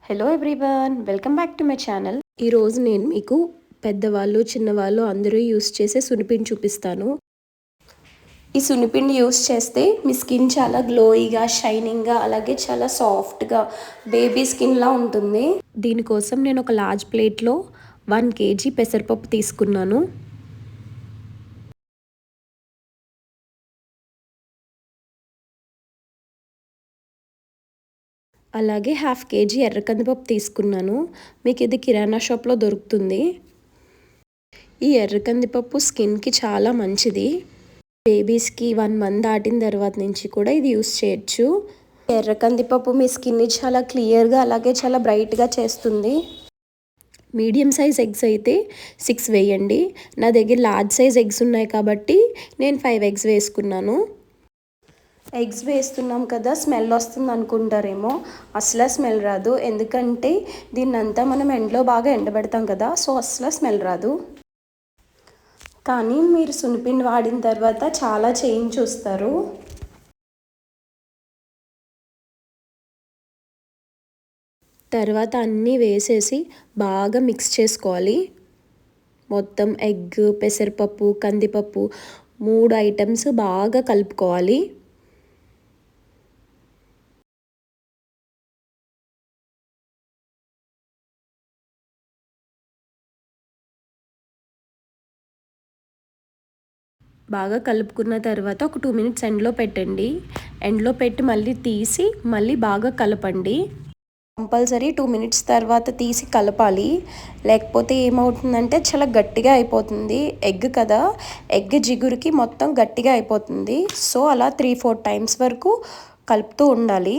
Hello everyone, welcome back to my channel. ఈరోజు నేను మీకు పెద్దవాళ్ళు చిన్నవాళ్ళు అందరూ యూస్ చేసే సున్నిపిండి చూపిస్తాను. ఈ సున్నిపిండి యూస్ చేస్తే మీ స్కిన్ చాలా గ్లోయిగా, షైనింగ్గా, అలాగే చాలా సాఫ్ట్గా బేబీ స్కిన్లా ఉంటుంది. దీనికోసం నేను ఒక లార్జ్ ప్లేట్లో 1 kg పెసరపప్పు తీసుకున్నాను. అలాగే 1/2 kg ఎర్ర కందిపప్పు తీసుకున్నాను. మీకు ఇది కిరాణా షాప్లో దొరుకుతుంది. ఈ ఎర్ర కందిపప్పు స్కిన్కి చాలా మంచిది. బేబీస్కి 1 month దాటిన తర్వాత నుంచి కూడా ఇది యూస్ చేయొచ్చు. ఎర్ర కందిపప్పు మీ స్కిన్ని చాలా క్లియర్గా అలాగే చాలా బ్రైట్గా చేస్తుంది. మీడియం సైజ్ ఎగ్స్ అయితే 6 వేయండి. నా దగ్గర లార్జ్ సైజ్ ఎగ్స్ ఉన్నాయి కాబట్టి నేను 5 eggs వేసుకున్నాను. ఎగ్స్ వేస్తున్నాం కదా, స్మెల్ వస్తుంది అనుకుంటారేమో. అసలు స్మెల్ రాదు, ఎందుకంటే దీన్నంతా మనం ఎండలో బాగా ఎండబెడతాం కదా, సో అసలు స్మెల్ రాదు. కానీ మీరు సున్నిపిండి వాడిన తర్వాత చాలా చేంజ్ చూస్తారు. తర్వాత అన్నీ వేసేసి బాగా మిక్స్ చేసుకోవాలి. మొత్తం ఎగ్, పెసరపప్పు, కందిపప్పు 3 ఐటమ్స్ బాగా కలుపుకోవాలి. బాగా కలుపుకున్న తర్వాత ఒక 2 minutes ఎండలో పెట్టండి. ఎండలో పెట్టి మళ్ళీ తీసి మళ్ళీ బాగా కలపండి. కంపల్సరీ 2 minutes తర్వాత తీసి కలపాలి, లేకపోతే ఏమవుతుందంటే చాలా గట్టిగా అయిపోతుంది. ఎగ్ కదా, ఎగ్ జిగురికి మొత్తం గట్టిగా అయిపోతుంది. సో అలా 3-4 times వరకు కలుపుతూ ఉండాలి.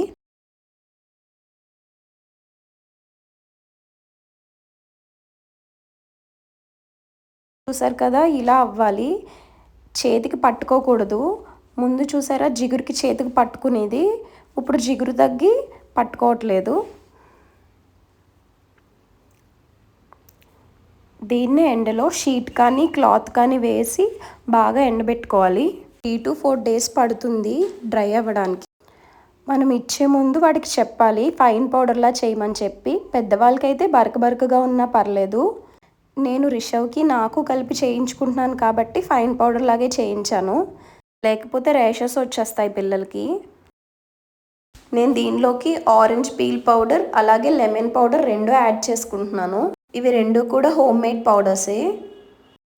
చూసారు కదా, ఇలా అవ్వాలి. చేతికి పట్టుకోకూడదు. ముందు చూసారా జిగురికి చేతికి పట్టుకునేది, ఇప్పుడు జిగురు తగ్గి పట్టుకోవట్లేదు. దీన్ని ఎండలో షీట్ కానీ క్లాత్ కానీ వేసి బాగా ఎండబెట్టుకోవాలి. 3 to 4 days పడుతుంది డ్రై అవ్వడానికి. మనం ఇచ్చే ముందు వాడికి చెప్పాలి ఫైన్ పౌడర్లా చేయమని చెప్పి. పెద్దవాళ్ళకైతే బరకగా ఉన్నా పర్లేదు. నేను రిషవ్కి నాకు కలిపి చేయించుకుంటున్నాను కాబట్టి ఫైన్ పౌడర్ లాగే చేయించాను, లేకపోతే ర్యాషెస్ వచ్చేస్తాయి పిల్లలకి. నేను దీనిలోకి ఆరెంజ్ పీల్ పౌడర్ అలాగే లెమన్ పౌడర్ 2 యాడ్ చేసుకుంటున్నాను. ఇవి 2 కూడా హోమ్ మేడ్ పౌడర్సే.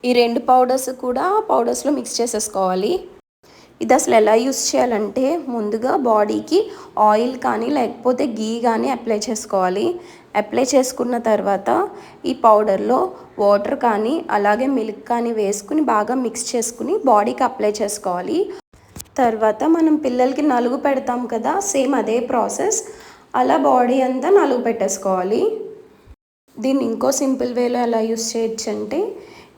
ఈ 2 పౌడర్స్ కూడా పౌడర్స్లో మిక్స్ చేసేసుకోవాలి. ఇది అసలు ఎలా యూస్ చేయాలంటే, ముందుగా బాడీకి ఆయిల్ కానీ లేకపోతే గీ కానీ అప్లై చేసుకోవాలి. అప్లై చేసుకున్న తర్వాత ఈ పౌడర్లో వాటర్ కానీ అలాగే మిల్క్ కానీ వేసుకుని బాగా మిక్స్ చేసుకుని బాడీకి అప్లై చేసుకోవాలి. తర్వాత మనం పిల్లలకి నలుగు పెడతాం కదా, సేమ్ అదే ప్రాసెస్. అలా బాడీ అంతా నలుగు పెట్టేసుకోవాలి. దీన్ని ఇంకో సింపుల్ వేలో ఎలా యూస్ చేయొచ్చు అంటే,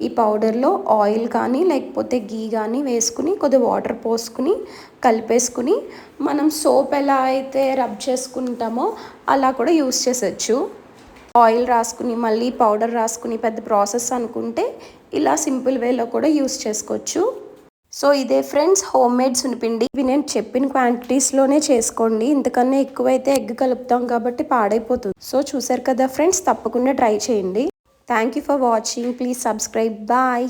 ఈ పౌడర్లో ఆయిల్ కానీ లేకపోతే గీ కానీ వేసుకుని కొద్దిగా వాటర్ పోసుకుని కలిపేసుకుని మనం సోప్ ఎలా అయితే రబ్ చేసుకుంటామో అలా కూడా యూస్ చేసచ్చు. ఆయిల్ రాసుకుని మళ్ళీ పౌడర్ రాసుకుని పెద్ద ప్రాసెస్ అనుకుంటే ఇలా సింపుల్ వేలో కూడా యూస్ చేసుకోవచ్చు. సో ఇదే ఫ్రెండ్స్ హోమ్ మేడ్ సున్నిపిండి. ఇవి నేను చెప్పిన క్వాంటిటీస్లోనే చేసుకోండి, ఇంతకన్నా ఎక్కువైతే ఎగ్ కలుపుతాం కాబట్టి పాడైపోతుంది. సో చూసారు కదా ఫ్రెండ్స్, తప్పకుండా ట్రై చేయండి. Thank you for watching. Please subscribe. Bye.